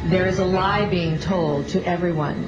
There is a lie being told to everyone.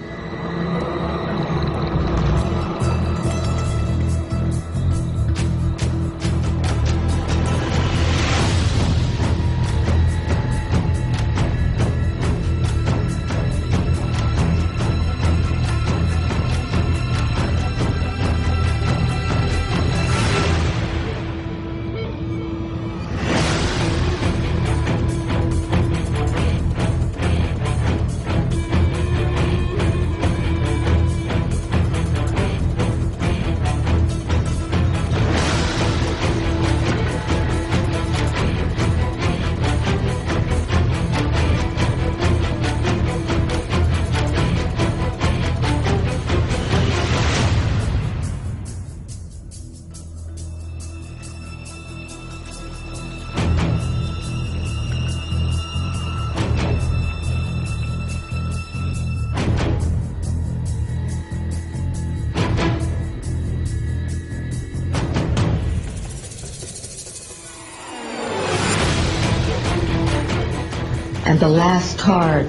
And the last card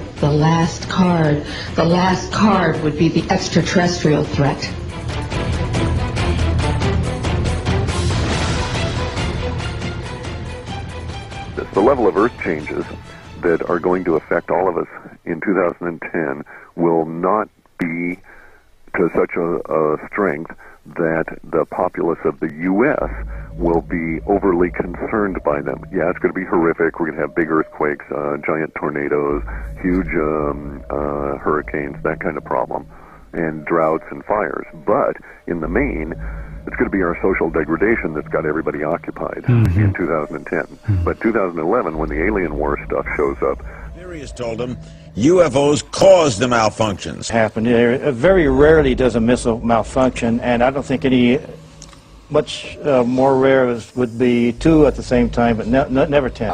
would be the extraterrestrial threat. The level of Earth changes that are going to affect all of us in 2010 will not be to such a strength that the populace of the U.S. will be overly concerned by them. Yeah, it's going to be horrific. We're going to have big earthquakes, giant tornadoes, huge hurricanes, that kind of problem, and droughts and fires. But in the main, it's going to be our social degradation that's got everybody occupied in 2010. But 2011, when the alien war stuff shows up, has told them UFOs caused the malfunctions. Very rarely does a missile malfunction, and I don't think any much more rare would be two at the same time, but never 10.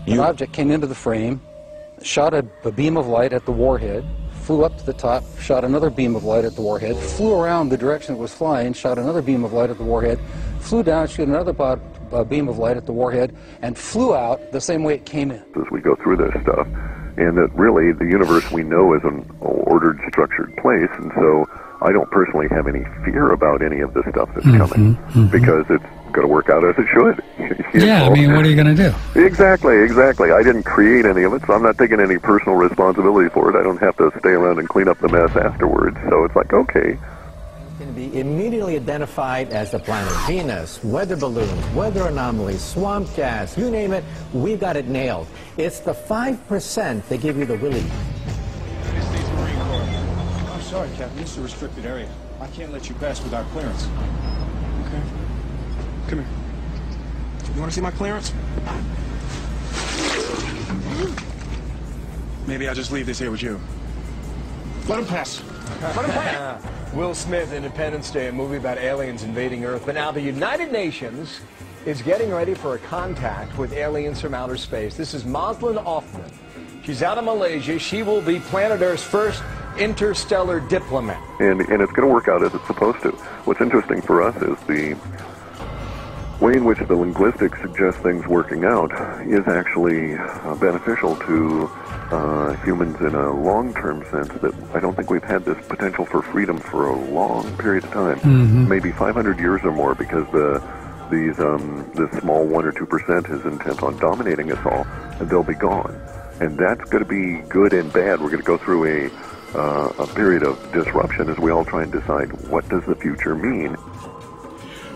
An object came into the frame, shot a beam of light at the warhead, flew up to the top, shot another beam of light at the warhead, flew around the direction it was flying, shot another beam of light at the warhead, flew down, shot another beam of light at the warhead, and flew out the same way it came in. As we go through this stuff, and that really the universe we know is an ordered, structured place, and so I don't personally have any fear about any of this stuff that's coming, because it's going to work out as it should. Yeah, I mean, what are you going to do? Exactly. I didn't create any of it, so I'm not taking any personal responsibility for it. I don't have to stay around and clean up the mess afterwards, so it's like, okay. Can be immediately identified as the planet Venus, weather balloons, weather anomalies, swamp gas, you name it, we've got it nailed. It's the 5% that give you the really... United States Marine Corps. I'm sorry, Captain, this is a restricted area. I can't let you pass without clearance. Okay. Come here. You want to see my clearance? Maybe I'll just leave this here with you. Let him pass. Let him pass. Will Smith, Independence Day, a movie about aliens invading Earth. But now the United Nations is getting ready for a contact with aliens from outer space. This is Moslin Othman. She's out of Malaysia. She will be planet Earth's first interstellar diplomat. And it's going to work out as it's supposed to. What's interesting for us is the way in which the linguistics suggest things working out is actually beneficial to humans in a long-term sense, that I don't think we've had this potential for freedom for a long period of time, maybe 500 years or more, because this small 1 or 2% is intent on dominating us all, and they'll be gone. And that's going to be good and bad. We're going to go through a period of disruption as we all try and decide, what does the future mean?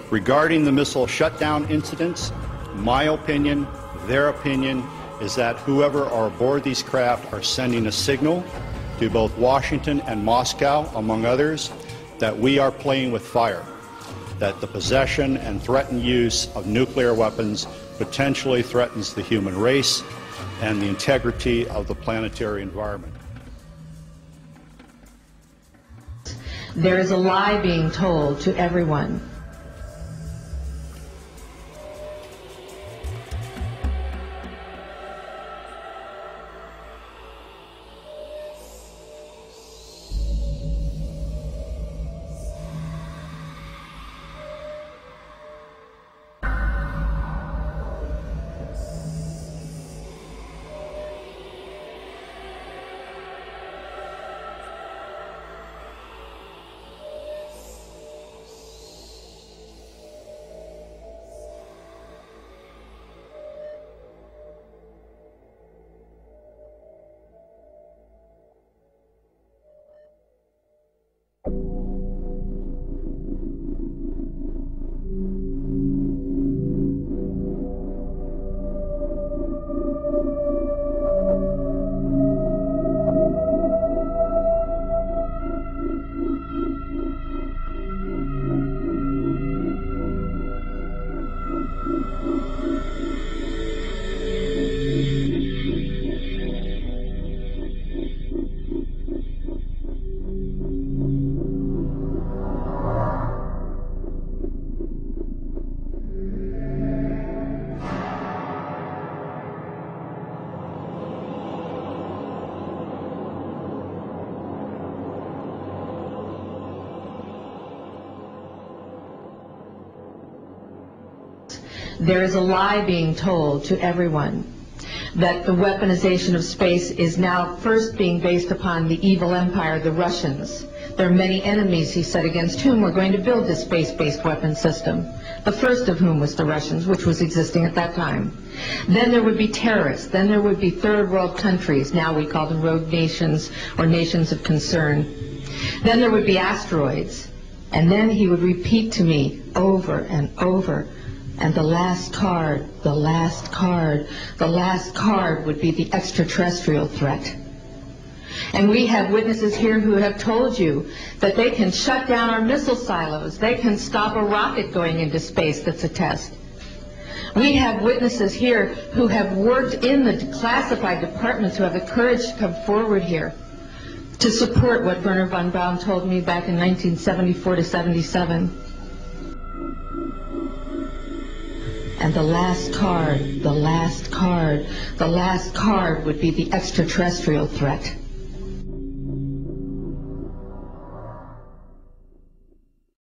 Regarding the missile shutdown incidents, my opinion, their opinion, is that whoever are aboard these craft are sending a signal to both Washington and Moscow, among others, that we are playing with fire, that the possession and threatened use of nuclear weapons potentially threatens the human race and the integrity of the planetary environment. There is a lie being told to everyone. There is a lie being told to everyone that the weaponization of space is now first being based upon the evil empire, the Russians. There are many enemies, he said, against whom we're going to build this space-based weapon system, the first of whom was the Russians, which was existing at that time. Then there would be terrorists. Then there would be third world countries. Now we call them rogue nations or nations of concern. Then there would be asteroids. And then he would repeat to me over and over, and the last card, the last card, the last card would be the extraterrestrial threat. And we have witnesses here who have told you that they can shut down our missile silos. They can stop a rocket going into space that's a test. We have witnesses here who have worked in the classified departments who have the courage to come forward here to support what Werner von Braun told me back in 1974 to 77. And the last card, the last card, the last card would be the extraterrestrial threat.